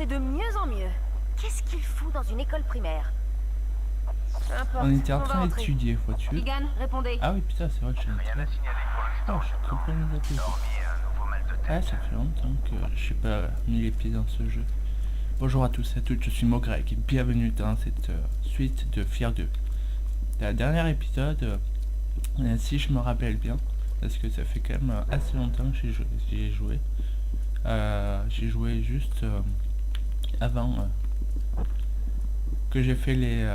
C'est de mieux en mieux. Qu'est-ce qu'il fout dans une école primaire? Peu importe, On était en on va train entrer. d'étudier, vois-tu. Keegan, répondez. Ah oui, putain, c'est vrai que j'ai un Rien à truc. signaler pour Oh, l'instant. je suis complètement zappé. Hormis un nouveau mal de tête. Ah, ça fait longtemps que je sais pas mis les pieds dans ce jeu. Bonjour à tous et à toutes, je suis Mogreg et bienvenue dans cette suite de Fear 2. La dernière épisode, si je me rappelle bien, parce que ça fait quand même assez longtemps que j'y ai joué. J'ai joué juste avant que j'ai fait les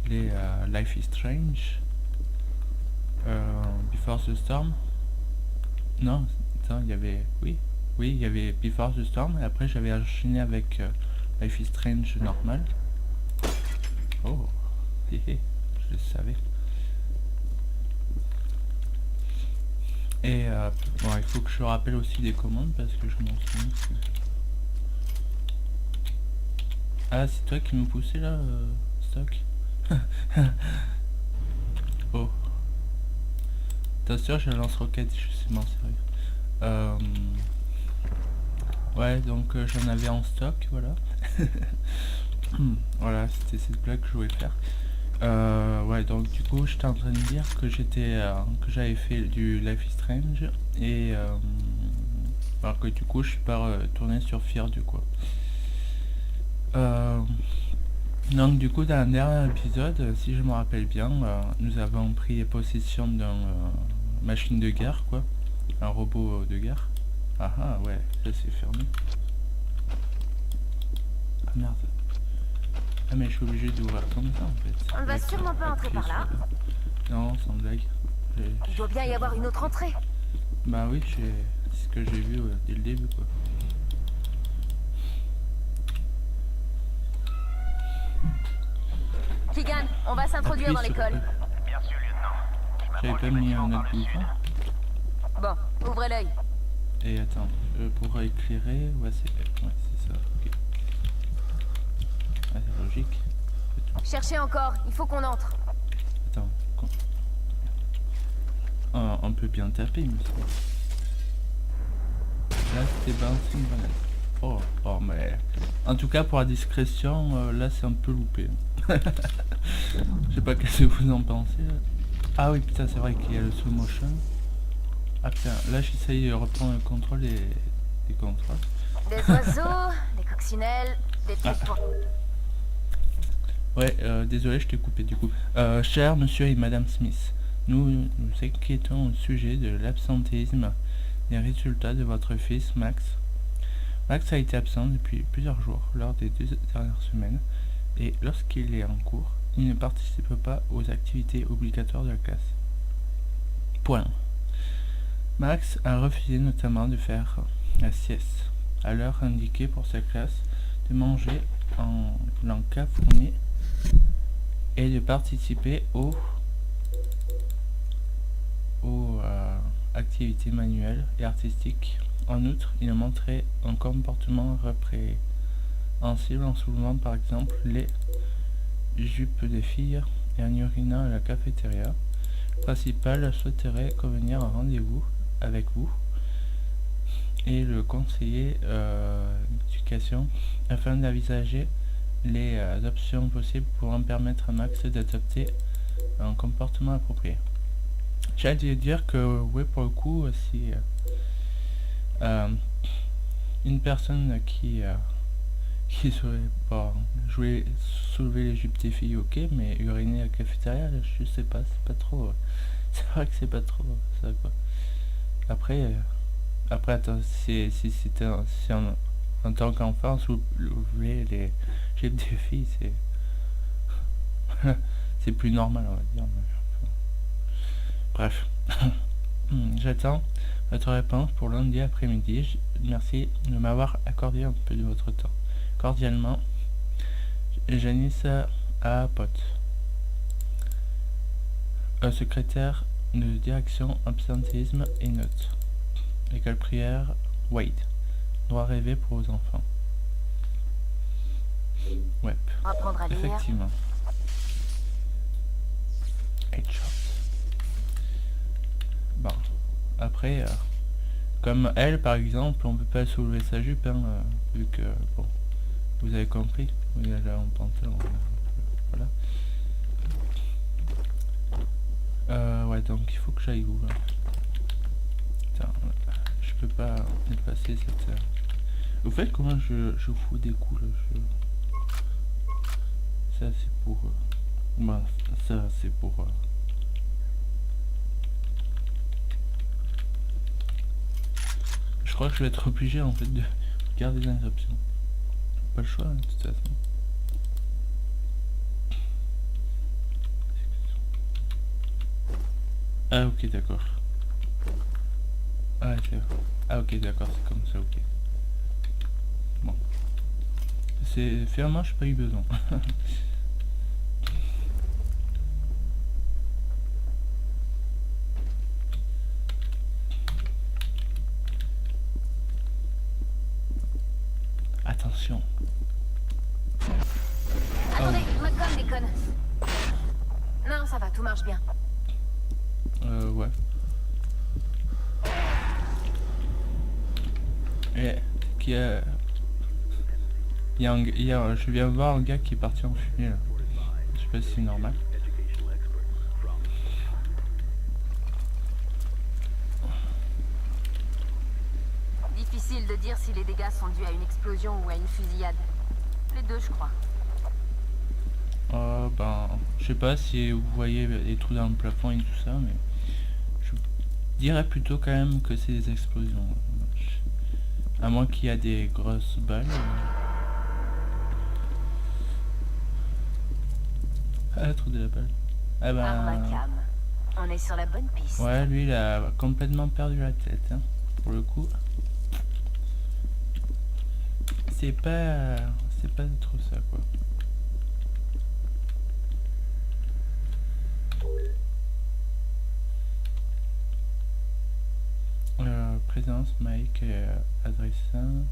Life is Strange, Before the Storm. Non, attends, il y avait... Oui, il y avait Before the Storm, et après j'avais enchaîné avec Life is Strange normal. Oh, hé hé, je le savais. Et bon, il faut que je rappelle aussi des commandes parce que je m'en souviens. Ah, c'est toi qui me poussais là, Stock. Oh. Attention, j'ai un lance-roquette, je suis sérieux. Ouais, donc j'en avais en stock, voilà. Voilà, c'était cette blague que je voulais faire. Ouais, donc du coup, j'étais en train de dire que que j'avais fait du Life is Strange et alors que du coup, je suis pas retourné sur Fear 2 quoi. Donc du coup, dans le dernier épisode, si je me rappelle bien, nous avons pris possession d'un machine de guerre quoi, un robot de guerre. Ah ah ouais, ça c'est fermé. Ah merde. Ah mais je suis obligé d'ouvrir comme ça en fait. On ne va sûrement pas entrer par là. Non, sans blague. Il doit bien y avoir une autre entrée. Bah oui, c'est ce que j'ai vu dès le début quoi. Keegan, on va s'introduire dans l'école. Bien sûr, lieutenant. J'avais pas mis un autre bouton. Bon, ouvrez l'œil. Et attends, pour éclairer, ouais c'est ça, ok. Ah c'est logique. Cherchez encore, il faut qu'on entre. Attends, on peut bien taper, monsieur. Là, c'était balancé une grenade. Oh, mais... En tout cas, pour la discrétion, là, c'est un peu loupé. Je sais pas qu'est-ce que vous en pensez. Là. Ah oui, putain, c'est vrai qu'il y a le slow motion. Ah putain, là, j'essaye de reprendre le contrôle des contrôles. Des oiseaux, des coccinelles, des trucs pour... Ouais, désolé, je t'ai coupé du coup. Cher monsieur et madame Smith, nous nous inquiétons au sujet de l'absentéisme des résultats de votre fils Max. Max a été absent depuis plusieurs jours lors des 2 dernières semaines et lorsqu'il est en cours, il ne participe pas aux activités obligatoires de la classe. Point. Max a refusé notamment de faire la sieste à l'heure indiquée pour sa classe, de manger en l'encas fourni et de participer aux activités manuelles et artistiques. En outre, il a montré un comportement répréhensible en soulevant par exemple les jupes des filles et en urinant à la cafétéria. Le principal souhaiterait convenir à un rendez-vous avec vous et le conseiller d'éducation afin d'envisager les options possibles pour en permettre à Max d'adopter un comportement approprié. J'ai dû dire que oui, pour le coup, si une personne qui souhaite pas jouer, soulever les jupes des filles, ok, mais uriner à la cafétéria, je sais pas, c'est pas trop. C'est vrai que c'est pas trop ça quoi. Après attends, si c'était en tant qu'enfant soulever les jupes des filles, c'est c'est plus normal on va dire. Mais... Bref. J'attends votre réponse pour lundi après-midi. Merci de m'avoir accordé un peu de votre temps. Cordialement, Janice à Pote. Secrétaire de direction absentéisme et notes. École prière Wade. Droit rêvé pour aux enfants. Ouais. Apprendre à lire. Effectivement. Headshot. Bon. Après, Comme elle, par exemple, on peut pas soulever sa jupe, hein, vu que, bon, vous avez compris, oui, elle est en pantalon, voilà. Ouais, donc il faut que j'aille où, là? Putain, je peux pas dépasser cette... Vous faites comment je fous des coups, là, Ça, c'est pour... Bah, ça, c'est pour... Je crois que je vais être obligé, en fait, de garder l'inscription. Pas le choix, hein, de toute façon. Ah, ok, d'accord. Ah, ah, ok, d'accord, c'est comme ça, ok. Bon. C'est... Finalement, j'ai pas eu besoin. Attention. Attendez, ma com déconne. Non, ça va, tout marche bien. Ouais. Et qui a... je viens de voir un gars qui est parti en fumée là. Je sais pas si c'est normal. Difficile de dire si les dégâts sont dus à une explosion ou à une fusillade. Les deux, je crois. Ben, je sais pas si vous voyez les trous dans le plafond et tout ça, mais je dirais plutôt quand même que c'est des explosions. À moins qu'il y a des grosses balles. Ah, trou de la balle. Ah ben... Armacam. On est sur la bonne piste. Ouais, lui il a complètement perdu la tête, hein, pour le coup. C'est pas trop ça, quoi. Présence, Mike, adressant.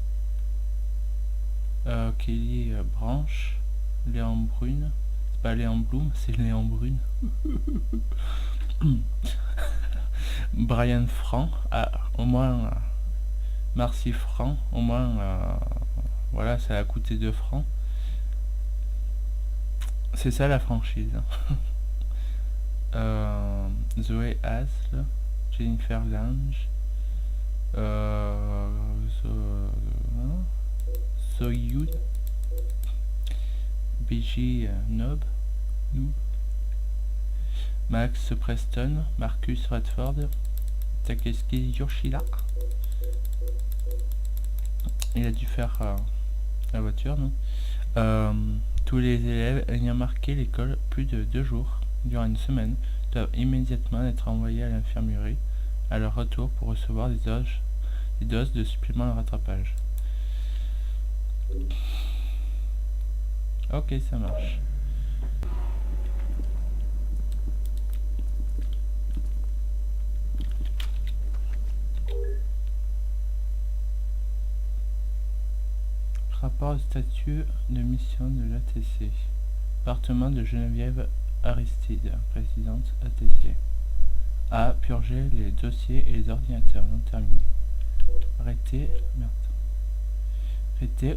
Kelly, branche. Léon Brune. C'est pas Léon Bloom, c'est Léon Brune. Brian Franc. Ah, au moins... Marcy Franc, au moins... voilà, ça a coûté 2 francs. C'est ça la franchise. Zoé Asle, Jennifer Lange, Soyud, BJ Noob, Max Preston, Marcus Radford, Takeshi Yoshida. Il a dû faire la voiture, non? Tous les élèves ayant marqué l'école plus de 2 jours durant une semaine doivent immédiatement être envoyés à l'infirmerie à leur retour pour recevoir des doses de suppléments de rattrapage. Ok, ça marche. Rapport au statut de mission de l'ATC. Département de Geneviève Aristide, présidente ATC. A. Purger les dossiers et les ordinateurs non terminés. Arrêter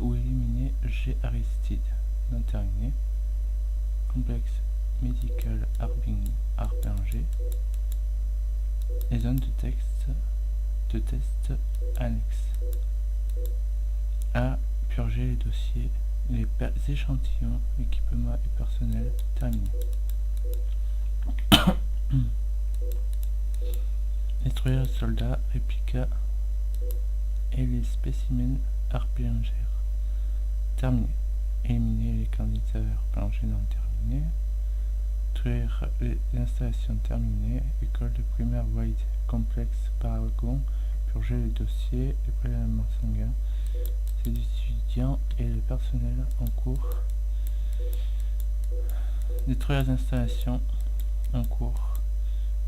ou éliminer G. Aristide, non terminé. Complexe médical Harbinger. Les zones de test annexes. A. Purger les dossiers, les échantillons, équipements et personnel terminés. Détruire les soldats, réplica et les spécimens Harbinger. Terminé. Éliminer les candidats Harbinger non terminés. Détruire les installations terminées. École de primaire Void, complexe Paragon. Purger les dossiers, les prélèvements sanguins. Les étudiants et le personnel en cours. Détruire les installations en cours.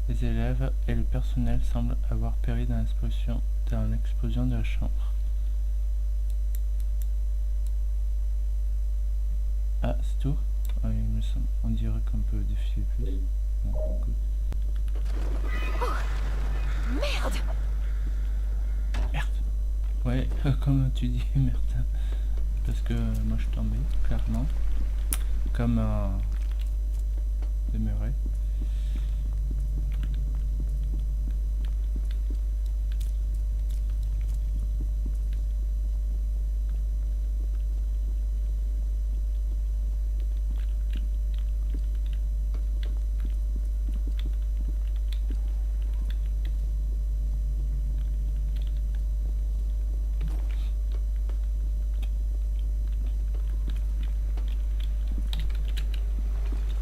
Les élèves et le personnel semblent avoir péri dans l'explosion de la chambre. Ah, c'est tout? Ah, il me semble. On dirait qu'on peut défiler plus. Non, Oh, merde! Ouais, comme tu dis, merde. Parce que moi je suis tombé, clairement. Comme un demeuré.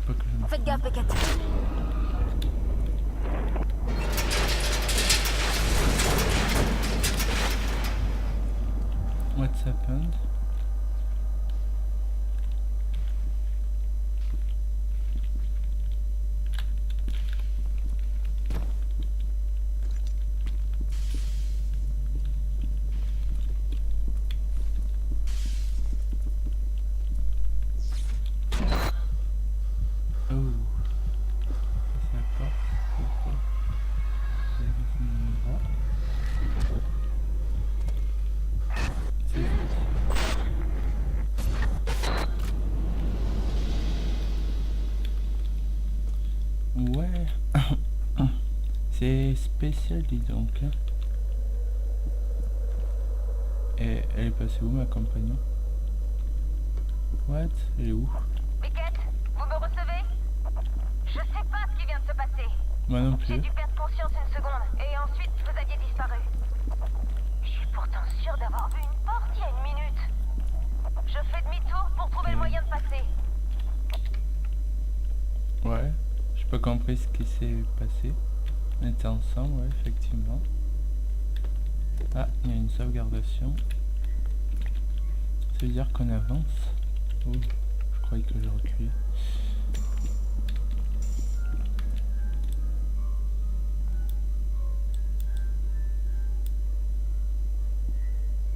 Pas que je me Faites gaffe, Beckett. What's happened? Oh, c'est la porte. Pourquoi? C'est ouais. C'est spécial, dis donc. Hein. Et elle est passée où, ma compagnon? What? Elle est où? Beckett, vous me recevez? Je sais pas ce qui vient de se passer. Moi non J'ai plus. dû perdre conscience une seconde, et ensuite vous aviez disparu. Je suis pourtant sûre d'avoir vu une porte il y a une minute. Je fais demi-tour pour trouver le moyen de passer. Ouais. J'ai pas compris ce qui s'est passé. On était ensemble, ouais, effectivement. Ah, il y a une sauvegardation. Ça veut dire qu'on avance. Oh, je croyais que je reculais.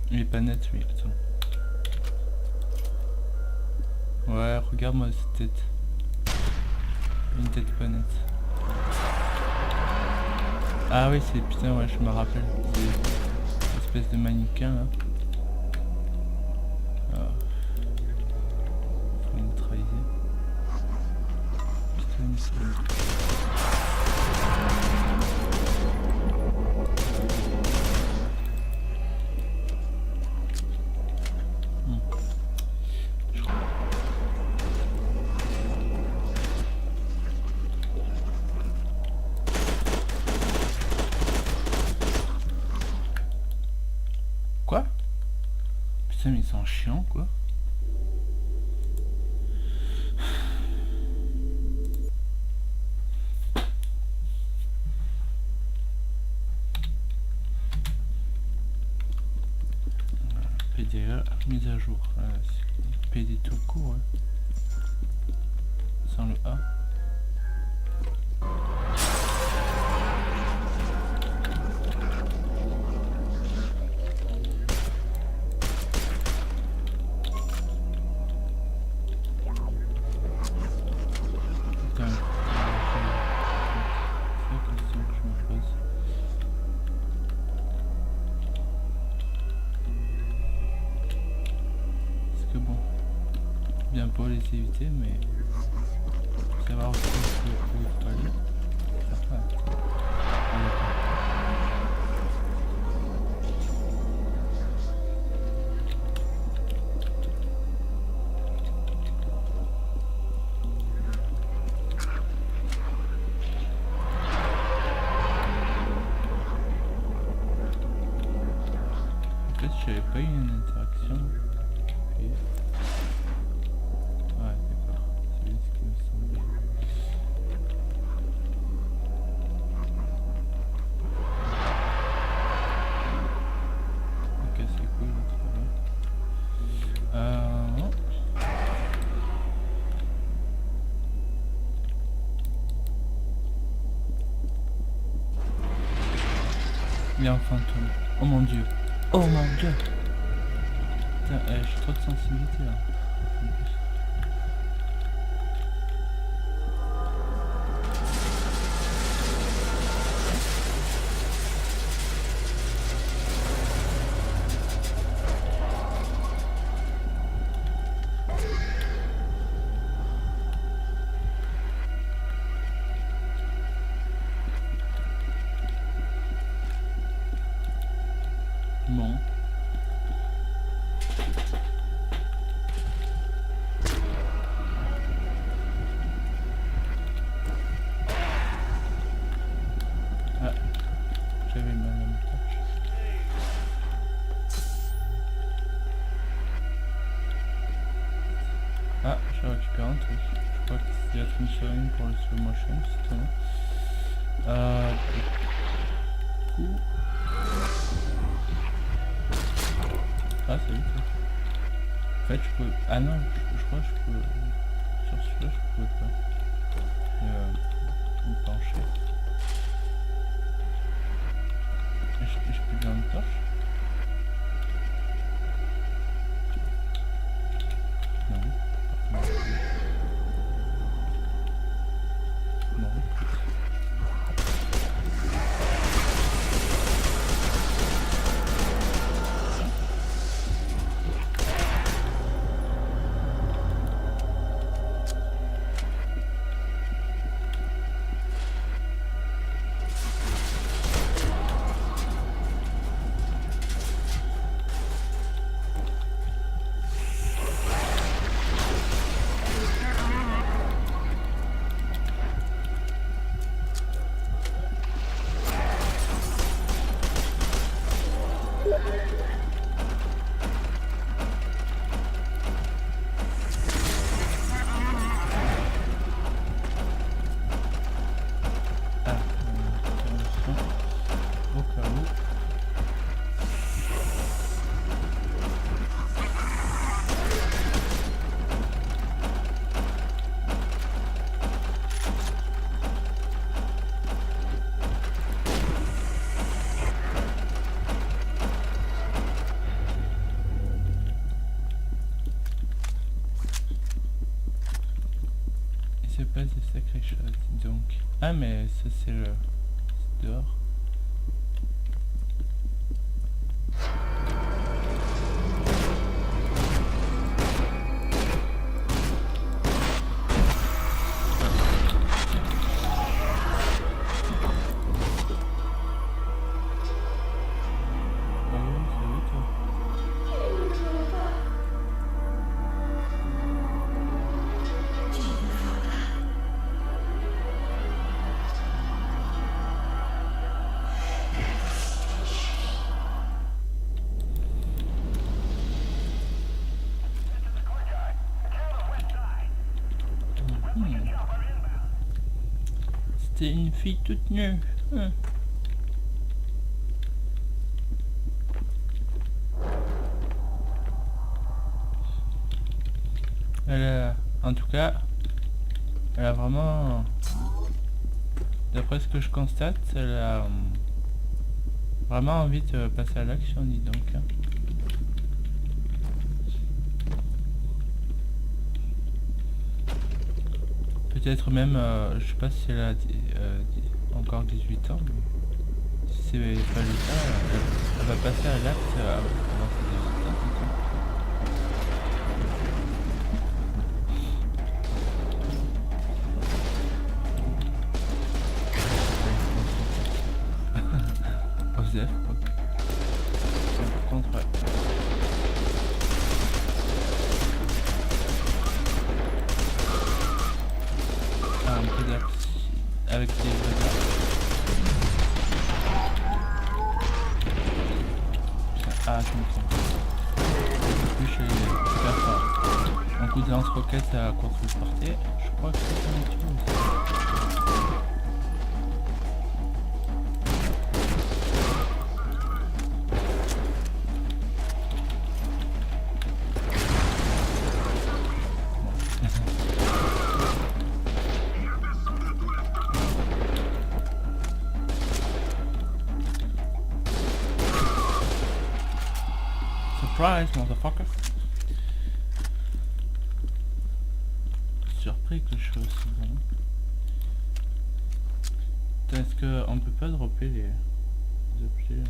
Il est pas net, lui, attends. Ouais, regarde-moi cette tête. Une tête pas nette. Ah oui, c'est putain, ouais, je me rappelle. C'est une espèce de mannequin là. Ah. Faut neutraliser. Putain, c'est... Quoi? Putain, mais ils sont chiants, quoi. PDA, mise à jour. PD tout court, ouais. Sans le A. Putain, c'est la question que je me pose. Parce que bon, bien pour les éviter, mais savoir aussi où il faut aller. Ça va. En fait, j'avais pas eu une interaction. Et... ouais, d'accord. C'est bien ce qui me semblait. Ok, c'est cool, très bien. Non. Il y a un fantôme. Oh mon dieu. Oh mon dieu. Putain, j'ai trop de sensibilité là. En plus. Bon. Ah, j'avais mal à mon torche. Ah, j'ai récupéré un truc. Je crois que c'est la une pour le slow motion, c'est étonnant. Du coup... Ah, salut toi. En fait, je peux... Ah non, je crois que je peux... Sur celui-là, je pouvais pas. Me pencher. Je peux bien une torche? Non. Non. Au cas où. Il se passe des sacrées choses, donc. Ah mais ça c'est le... c'est dehors. C'était une fille toute nue. Elle a, en tout cas, elle a vraiment, d'après ce que je constate, elle a vraiment envie de passer à l'action, dis donc. Peut-être même, je sais pas si elle a encore 18 ans, mais si c'est pas le cas, elle va passer à l'acte avant ses 18 ans. Osef, quoi. Par contre, ouais. Un peu d'axe avec des radars. Ah, je me trompe. En plus, je vais faire un coup de lance-roquette à courte portée. Je crois que c'est un petit peu aussi. Surprise, motherfucker. Surpris que je sois aussi bon. Est-ce qu'on peut pas dropper les objets?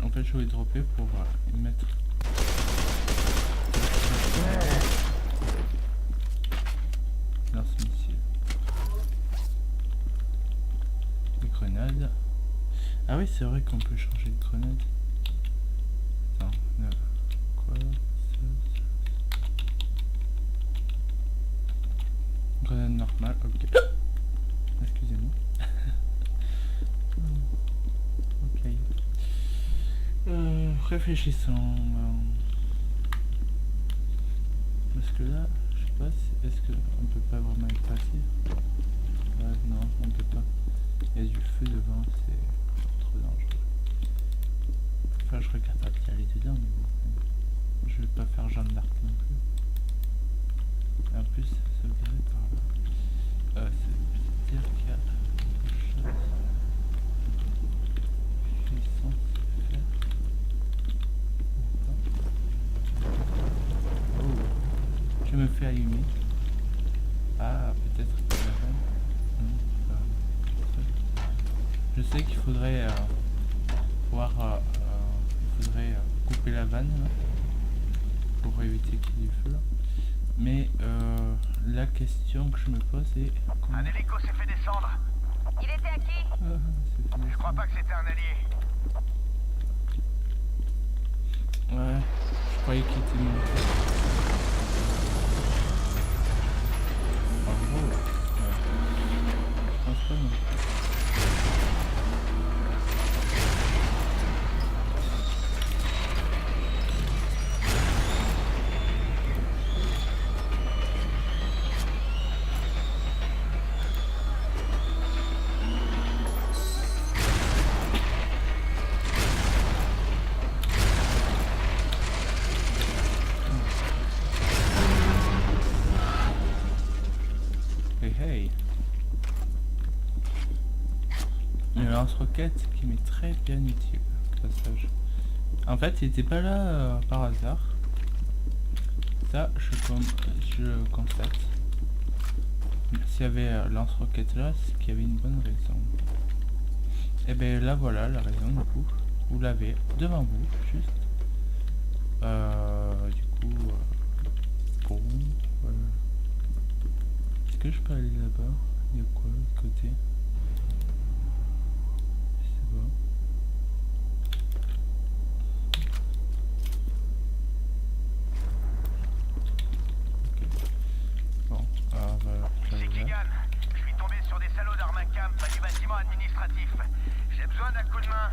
En fait, je vais dropper pour mettre. Merci, messieurs. oui, c'est vrai qu'on peut changer de grenade. Attends, quoi ça. Grenade normale, ok. Excusez-moi. Ok. Réfléchissons. Parce que là, je sais pas si... Est-ce qu'on peut pas vraiment y passer? Ouais, non, on peut pas. Il y a du feu devant, c'est trop dangereux. Enfin, je serais capable d'y aller dedans, mais bon. Je vais pas faire Jeanne d'Arc non plus. Et en plus, ça virait par là. C'est-à-dire qu'il y a quelque chose qui est censé faire. Oh, je me fais allumer. Ah, peut-être que la vanne. Non, pas. Je sais qu'il faudrait pouvoir, il faudrait couper la vanne là, pour éviter qu'il y ait du feu là. Mais la question que je me pose est comment... Un hélico s'est fait descendre. Il était à qui? Je crois pas que c'était un allié. Ouais, je croyais qu'il était mort. En gros, ouais. Je pense pas non. Hey hey. Le lance-roquette qui m'est très bien utile, au passage. En fait, il était pas là par hasard. Ça, je constate. S'il y avait lance-roquette là, c'est qu'il y avait une bonne raison. Et ben là voilà la raison du coup. Vous l'avez devant vous, juste. Du coup, bon, voilà. Est-ce que je peux aller là-bas? Il y a quoi de l'autre côté? Je sais pas. Ok. Bon, alors voilà. Ici Keegan. Je suis tombé sur des salauds d'Armacam près du bâtiment administratif. J'ai besoin d'un coup de main.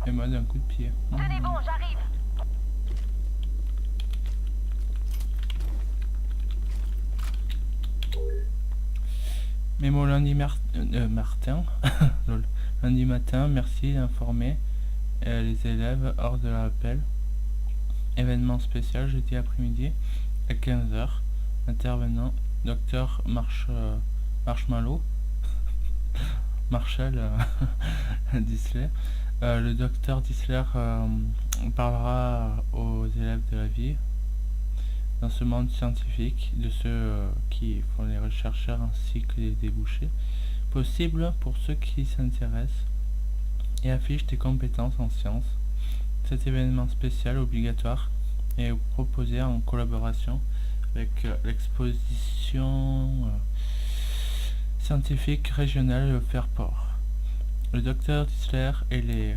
Et moi d'un coup de pied. Tenez bon, j'arrive. Mais mon lundi Martin, lol. Lundi matin, merci d'informer les élèves hors de l'appel. Événement spécial jeudi après-midi à 15h. Intervenant Dr Marshmallow Marshall Disler. Le docteur Disler parlera aux élèves de la vie dans ce monde scientifique, de ceux qui font les chercheurs ainsi que les débouchés possibles pour ceux qui s'intéressent et affichent des compétences en sciences. Cet événement spécial obligatoire est proposé en collaboration avec l'exposition scientifique régionale de Fairport. Le docteur Disler et les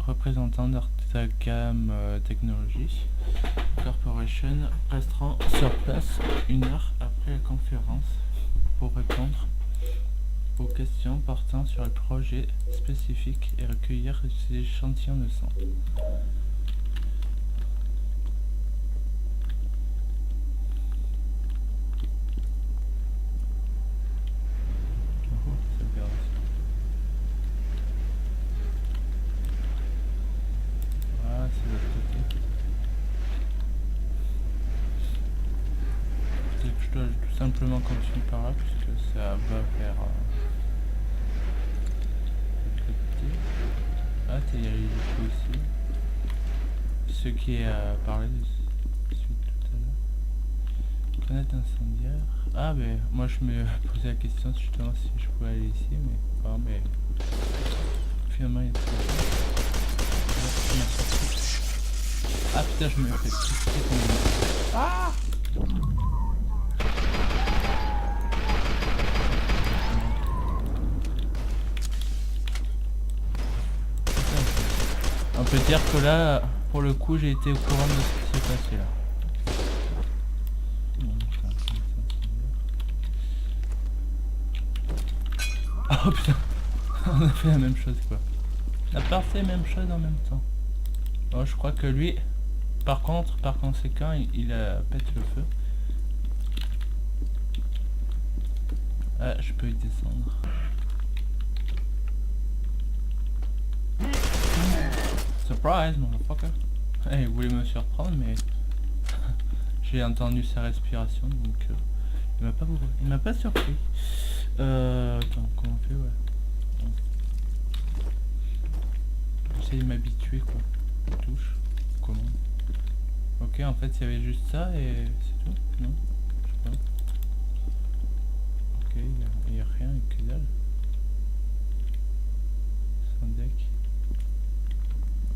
représentants d'Artagam Technologies Corporation resteront sur place 1 heure après la conférence pour répondre aux questions portant sur le projet spécifique et recueillir ces échantillons de sang. Je dois tout simplement continuer par là puisque ça va vers le côté. Ah, il y a les échos ici. Ce qui est parlé de suite tout à l'heure. Grenade incendiaire. Ah, mais moi je me posais la question justement si je pouvais aller ici, mais bon, mais finalement il y a tout. Ah putain, je me fais piquer comme une... Ah! peux dire que là, pour le coup, j'ai été au courant de ce qui s'est passé là. Bon, oh putain, on a fait la même chose quoi. On a pas fait la même chose en même temps. Bon, je crois que lui, par contre, par conséquent, il pète le feu. Ah, je peux y descendre. Surprise, motherfucker. Il voulait me surprendre, mais j'ai entendu sa respiration, donc il m'a pas surpris. Attends, comment on fait, ouais. J'essaie de m'habituer, quoi. Touche. Comment? Ok, en fait, il y avait juste ça et c'est tout. Non? Je sais pas. Ok, il y a rien, que dalle. Sans deck.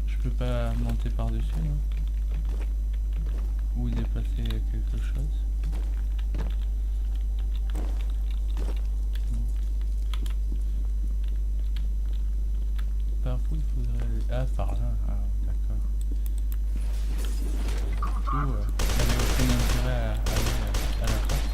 Je peux pas monter par-dessus, non? Ou dépasser quelque chose. Par où il faudrait aller? Ah, par là. Ah, d'accord. Du coup, il n'y avait aucun intérêt à aller à la place.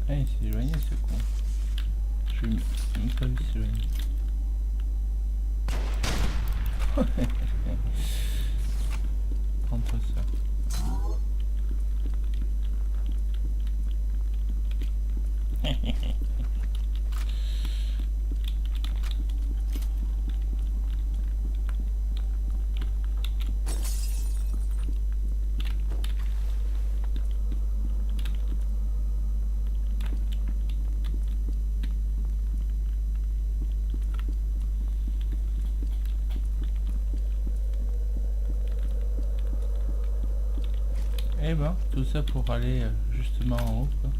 Ah, il s'est éloigné ce con. Je n'ai même pas vu s'éloigner. Prends-toi ça. Eh ben, tout ça pour aller justement en haut, quoi.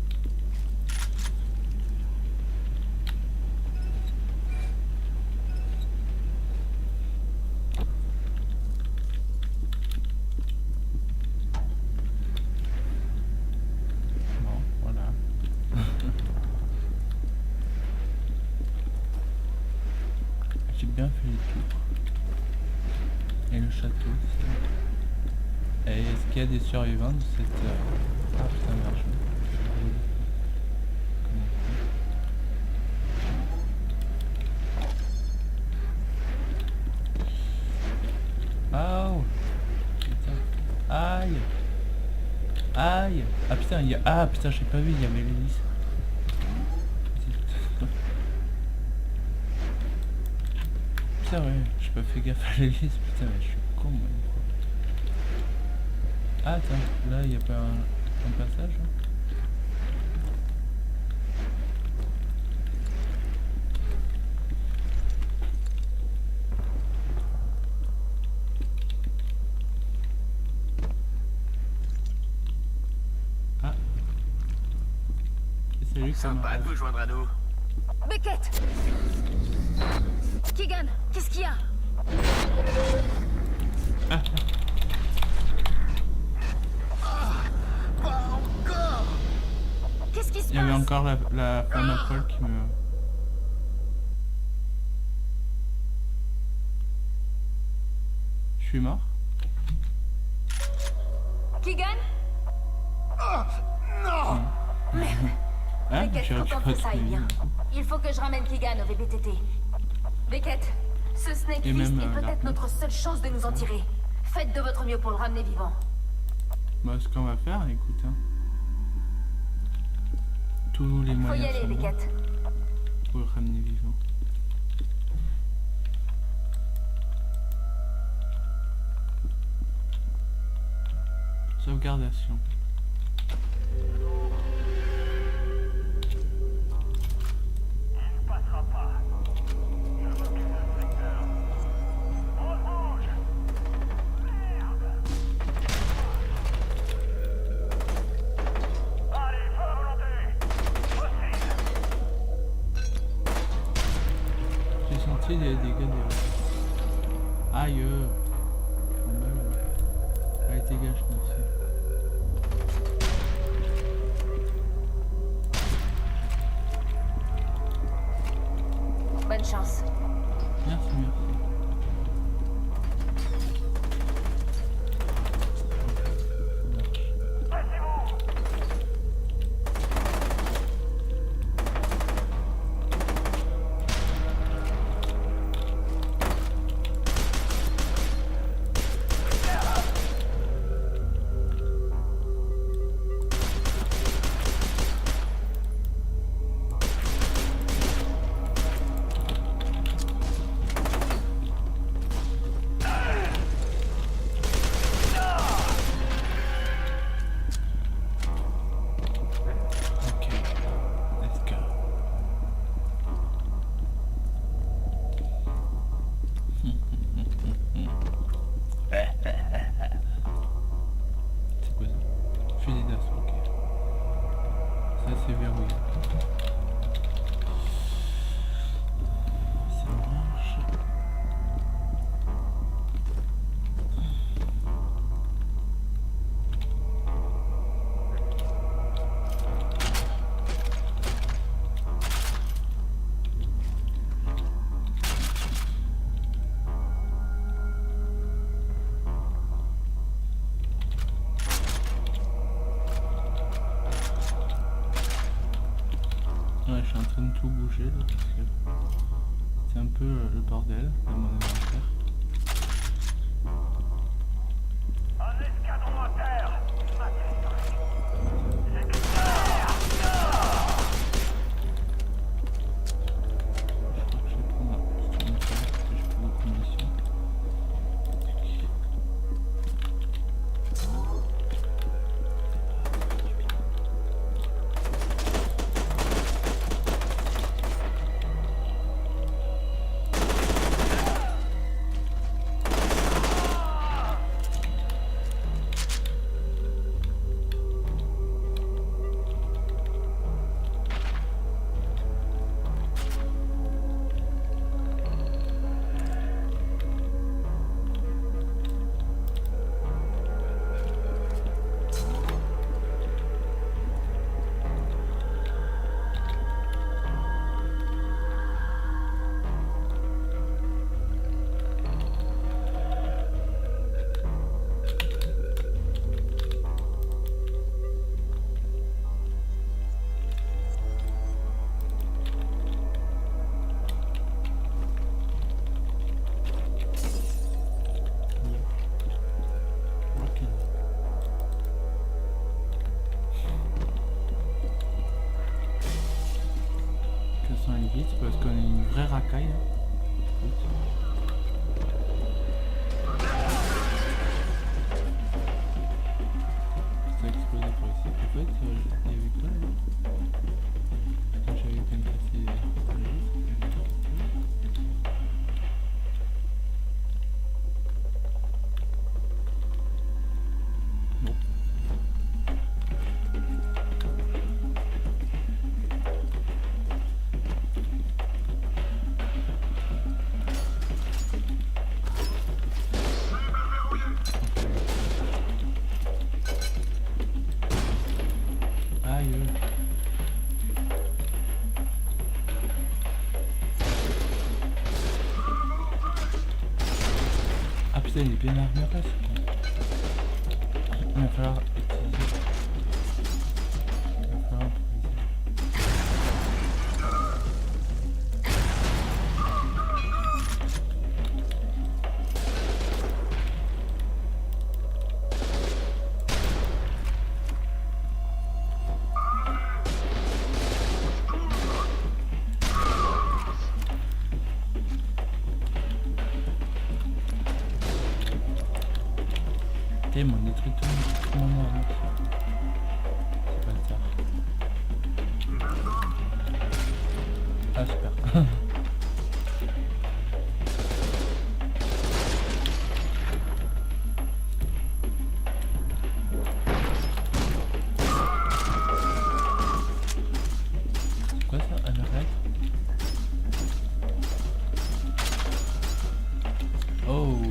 Bon, voilà. J'ai bien fait le tour. Et le château aussi. Et est-ce qu'il y a des survivants de cette... Ah putain, merde, oh putain. Aïe. Aïe. Ah putain, il y a... Ah putain, j'ai pas vu, il y avait l'hélice. Putain, ouais, j'ai pas fait gaffe à l'hélice, putain, mais je suis con, moi. Ah attends, là il n'y a pas un passage hein. Ah. Et c'est lui qui Sympa de vous joindre à nous. Beckett! Keegan, qu'est-ce qu'il y a? Ah. Pas encore. Qu'est-ce qui se Il y avait passe? encore la femme à poil qui me... Je suis mort? Keegan? Non. Merde. Ah, Beckett, j'ai faut qu'on récupéré fasse ça toutes aille mes bien. vies. Il faut que je ramène Keegan au VBTT. Beckett, ce Snake Et Fist même, est peut-être l'arme. notre seule chance de nous en tirer. Faites de votre mieux pour le ramener vivant. Bah ce qu'on va faire, écoute hein. Tous les Faut y moyens aller, sont bons Beckett. pour le ramener vivant. Sauvegardation. Aïe. Allez, dégage, merci. Bonne chance. Merci, merci. C'est verrouillé. Ça marche. Ouais, je suis en train de tout bouger là, parce que c'est un peu le bordel dans mon inventaire. Un escadron à terre. Je crois que je vais prendre un pistolet parce que j'ai plus beaucoup de munitions. Vite parce qu'on est une vraie racaille. Ça a explosé par ici. En fait, il y avait quoi là? Quand j'avais quand même cassé bon. Ah putain, il est bien armé là, il va falloir utiliser. Il va falloir Ils m'ont détruit tout mon arme. C'est pas le tard. Ah super. C'est quoi ça? Un arrête? Oh.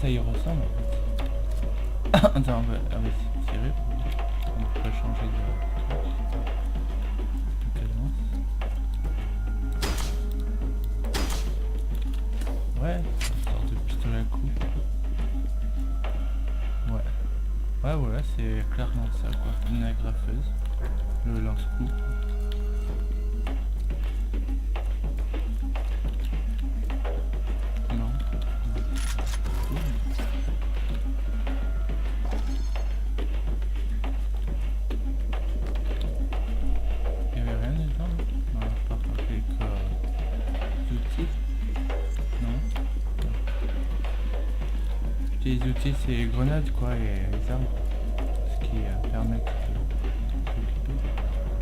ça y ressemble en fait. Attends, on va tirer. On peut pas changer de cadence. Ouais, une sorte de pistolet à coups. Ouais. Ouais, voilà, c'est clairement ça quoi. Une agrafeuse. Le lance-coup. Non. Il y avait rien dedans. Non, à part quelques outils. Non. Les outils, c'est les grenades quoi et les armes. Ce qui permet de s'occuper.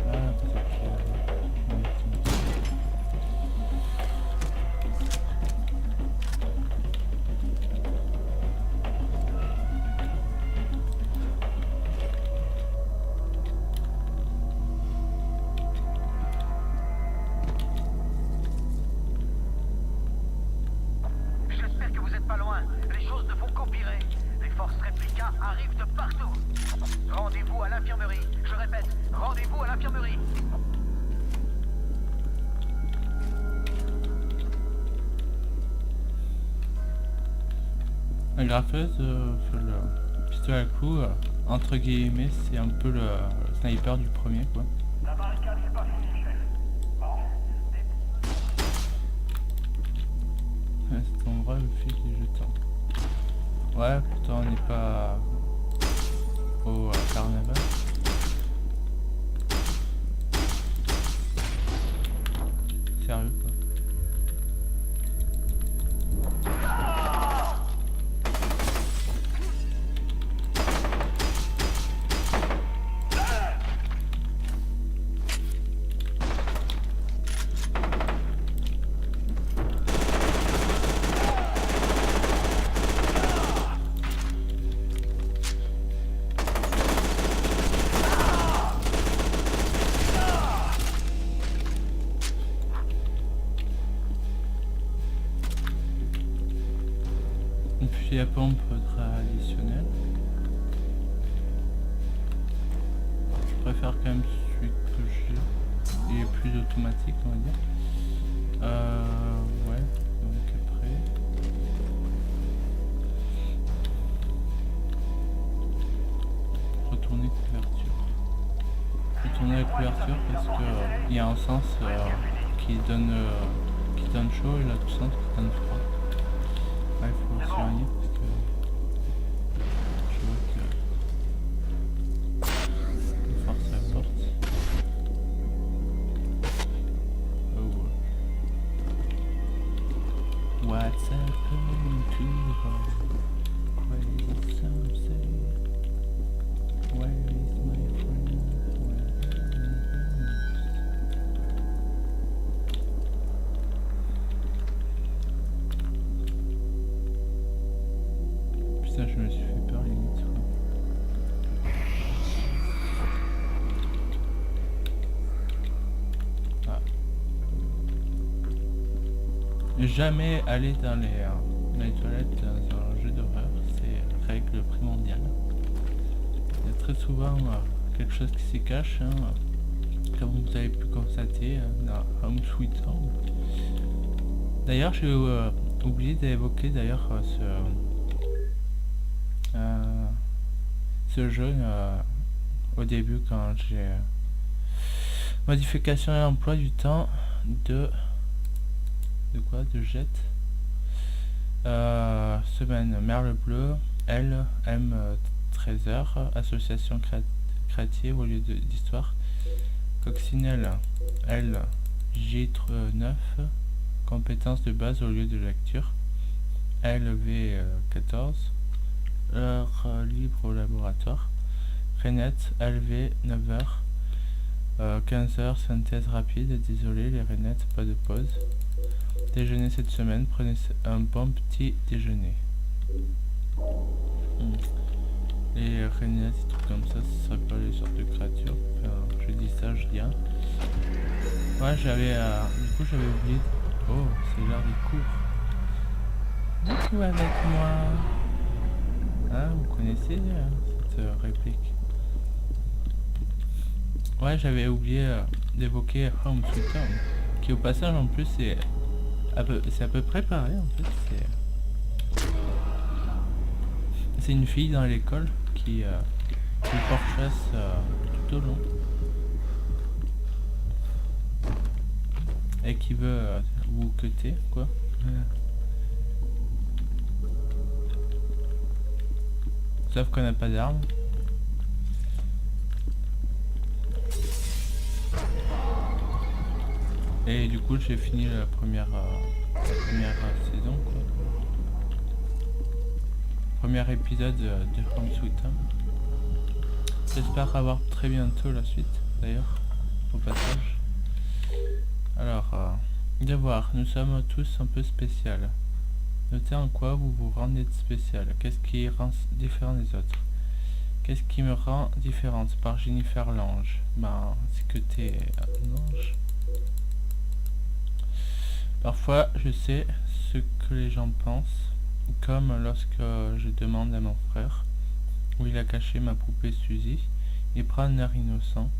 Ah, peut-être qu'il y a... J'espère que vous êtes pas loin. Les choses ne font qu'empirer. Les forces réplica arrivent de partout. Rendez-vous à l'infirmerie. Je répète, rendez-vous à l'infirmerie. La graffeuse, le pistolet à coups, entre guillemets, c'est un peu le sniper du premier quoi. La barricade n'est pas finie, chef. Bon, Cet endroit me fait des jetons. Ouais, pourtant on n'est pas au carnaval. Sérieux quoi. Une fusil à pompe traditionnelle. Je préfère quand même celui que j'ai. Il est plus automatique on va dire. Ouais, donc après. Retourner couverture. Retourner la couverture parce que il y a un sens qui donne chaud et l'autre sens qui donne froid. Il faut surveiller parce que je vois que on force la porte. Oh. What's happening to her? Crazy something. Where is my friend? Putain, je me suis fait peur limite quoi. Ah. Jamais aller dans les toilettes dans un jeu d'horreur, c'est règle primordiale. Il y a très souvent quelque chose qui s'y cache, hein, comme vous avez pu constater dans Home Sweet Home. D'ailleurs, j'ai oublié d'évoquer d'ailleurs ce jeu au début quand j'ai modification et emploi du temps de Jet. Semaine Merle Bleu, L, M 13h, association créative au lieu d'histoire. Coccinelle, L, J 9, compétences de base au lieu de lecture. LV 14, heure libre au laboratoire. Renette, LV 9h, 15h, synthèse rapide. Désolé les Renettes, pas de pause. Déjeuner cette semaine, prenez un bon petit déjeuner. Les Renettes, des trucs comme ça, ce serait pas les sortes de créatures. Enfin, je dis ça, je dis rien. Ouais, j'avais du coup j'avais oublié. Oh, c'est l'heure des cours. Beaucoup avec moi. Ah, vous connaissez cette réplique? Ouais, j'avais oublié d'évoquer Home Sweet Home, qui au passage en plus c'est à peu près pareil en fait. C'est une fille dans l'école qui pourchasse tout au long et qui veut vous cutter quoi. Sauf qu'on n'a pas d'armes. Et du coup j'ai fini la première saison quoi. Premier épisode de Home Sweet Home. J'espère avoir très bientôt la suite d'ailleurs au passage. Alors devoir, nous sommes tous un peu spécial. Notez en quoi vous vous rendez spécial. Qu'est-ce qui rend différent des autres? Qu'est-ce qui me rend différente? Par Jennifer Lange. Ben c'est que t'es un ange. Parfois, je sais ce que les gens pensent, comme lorsque je demande à mon frère où il a caché ma poupée Suzy. Il prend un air innocent,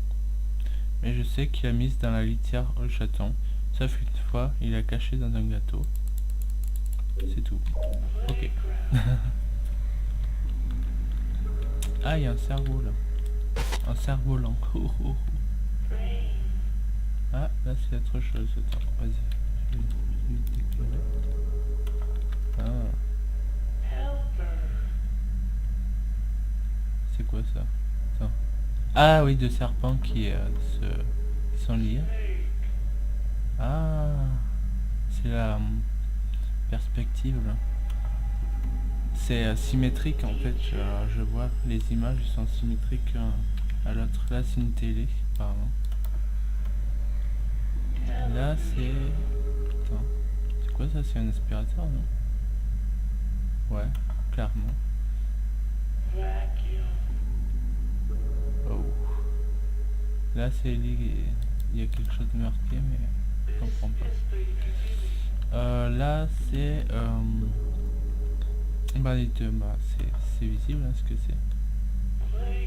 mais je sais qu'il a mise dans la litière au chaton, sauf une fois, il l'a caché dans un gâteau. C'est tout. Ok. Ah, il y a un cerveau là. Un cerf-volant. Ah, là c'est autre chose. Attends, vas-y. Ah. C'est quoi ça? Attends. Ah oui, deux serpents qui sont liés. Ah, c'est la perspective là. C'est symétrique en fait. Je vois les images sont symétriques à l'autre. Là c'est une télé apparemment. Là c'est... Attends, c'est quoi ça? C'est un aspirateur, non? Ouais, clairement. Oh. Là c'est... Il y a quelque chose de marqué mais je comprends pas. Là c'est... Bah dites, bah c'est visible hein, ce que c'est.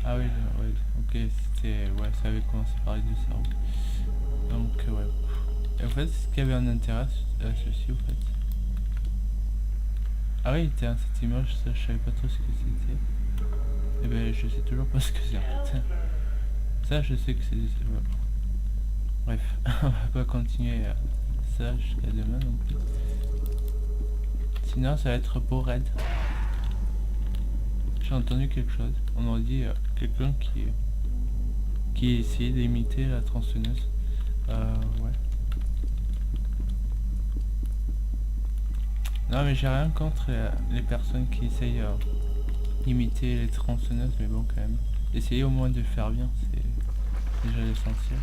Ah oui, ouais, ok, c'était... Ouais, ça avait commencé par les deux cerveaux. Donc ouais. Et en fait, ce qui avait un intérêt à ceci, au fait. Ah oui, il était dans cette image, ça, je savais pas trop ce que c'était. Et ben, je sais toujours pas ce que c'est en fait. Ça, je sais que c'est... Ouais. Bref, on va pas continuer ça jusqu'à demain non plus. Sinon, ça va être beau raid. J'ai entendu quelque chose. On aurait dit quelqu'un qui essayait d'imiter la tronçonneuse. Ouais. Non mais j'ai rien contre les personnes qui essayent d'imiter les tronçonneuses, mais bon quand même. Essayez au moins de faire bien, c'est déjà l'essentiel.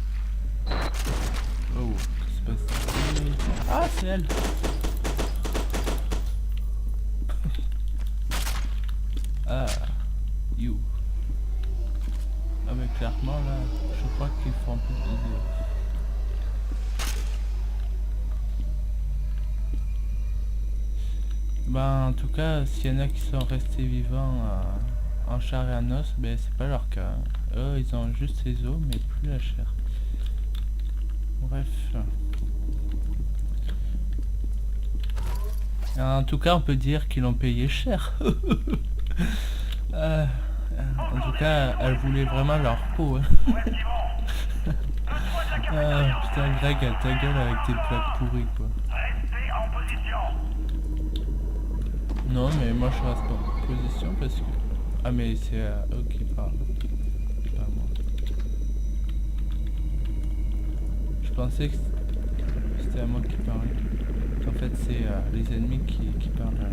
Oh, qu'est-ce qui se passe? Ah, c'est elle. Ah, you. Ah mais clairement là, je crois qu'il faut un peu de... Ben, en tout cas, s'il y en a qui sont restés vivants en chair et en os, ben c'est pas leur cas. Eux, ils ont juste les os, mais plus la chair. Bref. En tout cas, on peut dire qu'ils l'ont payé cher. En tout cas, elles voulaient vraiment leur peau. Hein. Putain, Greg, ta gueule avec tes plaques pourries, quoi. Non mais moi je reste en position parce que... Ah mais c'est eux qui parlent. Pas moi. Je pensais que c'était à moi qui parlais. En fait c'est les ennemis qui parlent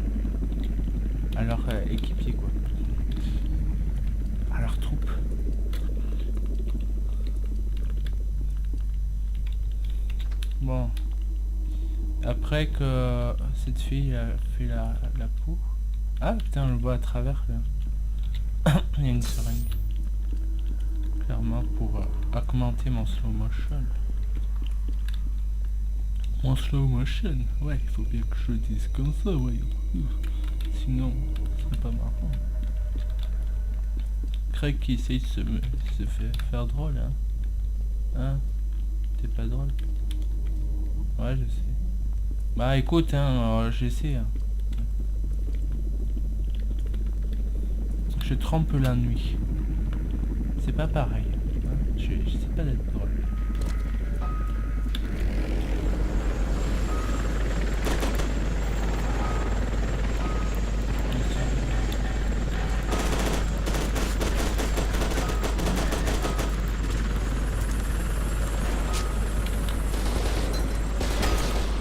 à leur équipier quoi. À leur troupe. Bon. Après que cette fille a fait la peau. Ah putain, on le voit à travers là. Il y a une seringue. Clairement pour augmenter mon slow motion. Mon slow motion, ouais, il faut bien que je le dise comme ça, ouais. Sinon, c'est pas marrant. crois qu'il essaye de se faire drôle, hein? Hein? T'es pas drôle? Ouais, je sais. Bah écoute, hein, j'essaie. Hein. Je trempe la nuit. C'est pas pareil. Hein? Je sais pas d'être drôle.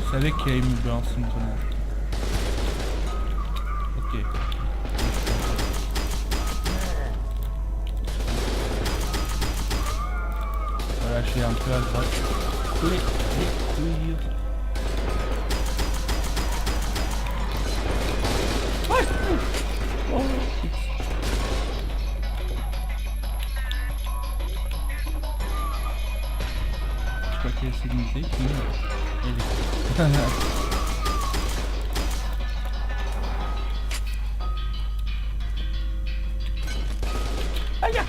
Je savais qu'il allait me balancer une grenade. Ok. Voilà, je suis un peu à droite. Oui. Ouais. Oh. Je crois qu'il y a cette musique, mais elle est... Aïe!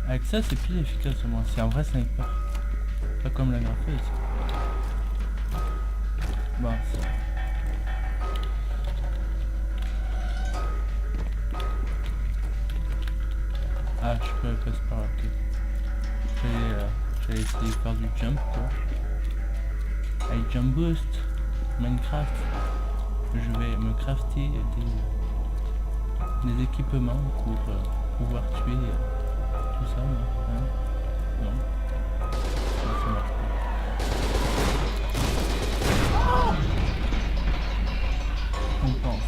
Avec ça, c'est plus efficace au moins. C'est un vrai sniper. Pas comme la grapheuse. Bon, c'est... Ah, je peux passer par là, ok. J'allais essayer de faire du jump, quoi. Avec Jump Boost, Minecraft, je vais me crafter des équipements pour pouvoir tuer tout ça, hein? Non. Ça marche pas. On pense,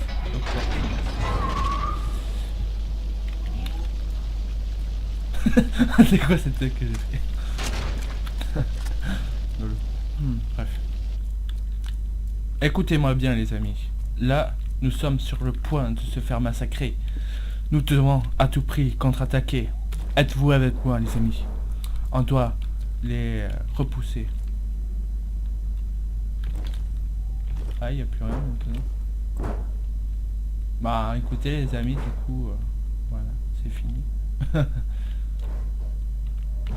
c'est quoi cette tête que j'ai fait? Bref. Écoutez-moi bien les amis. Là, nous sommes sur le point de se faire massacrer. Nous devons à tout prix contre-attaquer. Êtes-vous avec moi les amis? On doit les repousser. Ah, il n'y a plus rien maintenant. Bah écoutez les amis, du coup, voilà, c'est fini.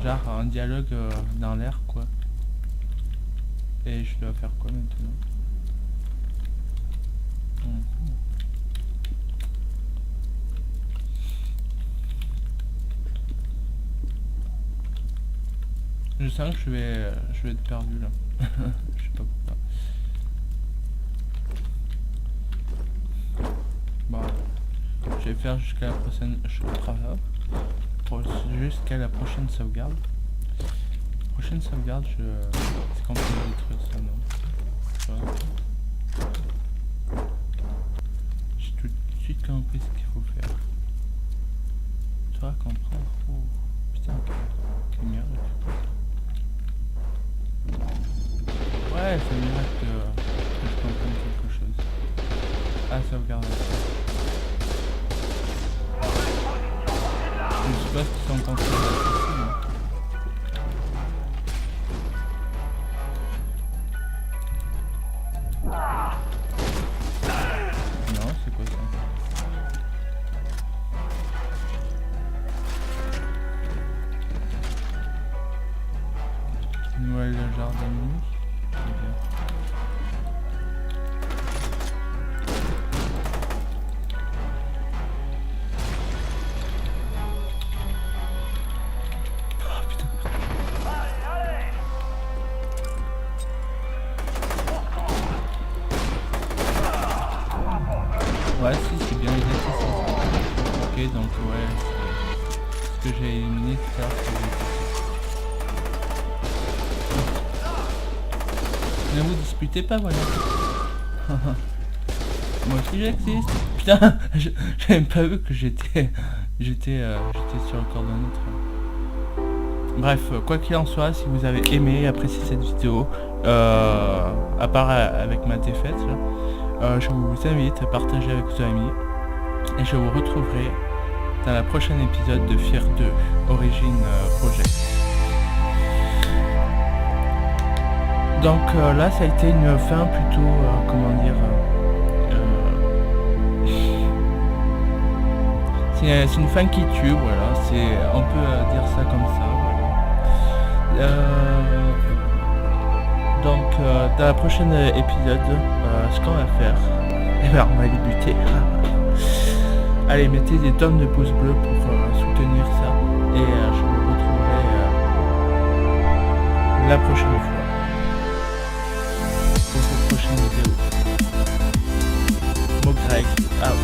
Genre un dialogue dans l'air quoi. Et je dois faire quoi maintenant? Je sens que je vais être perdu là. Je sais pas pourquoi. Bon, je vais faire jusqu'à la prochaine sauvegarde. Prochaine sauvegarde, c'est quand on va détruire ça, non? J'ai tout de suite compris ce qu'il faut faire. Toi, comprendre. Oh, putain, quelle merde. Ouais, c'est miracle que je comprenne quelque chose. Ah, sauvegarde. Je sais pas ce qu'ils sont en train de faire. Non, c'est quoi ça? Noël jardin de nuit. C'est bien. Ouais, si, c'est bien les exercices. Ok, donc ouais, c'est ce que j'ai éliminé tout à l'heure, c'est les exercices. Ne vous disputez pas, voilà. Moi aussi j'existe. Putain, j'ai même pas vu que j'étais sur le corps d'un autre. Bref, quoi qu'il en soit, si vous avez aimé et apprécié cette vidéo, à part avec ma défaite, là, je vous invite à partager avec vos amis et je vous retrouverai dans la prochaine épisode de Fear 2 Origin Project. Donc là ça a été une fin plutôt c'est une fin qui tue, voilà, on peut dire ça comme ça, voilà. Donc dans la prochaine épisode, ce qu'on va faire, on va débuter. Allez, mettez des tonnes de pouces bleus pour soutenir ça, et je vous retrouverai la prochaine fois pour cette prochaine vidéo. Mogreg out.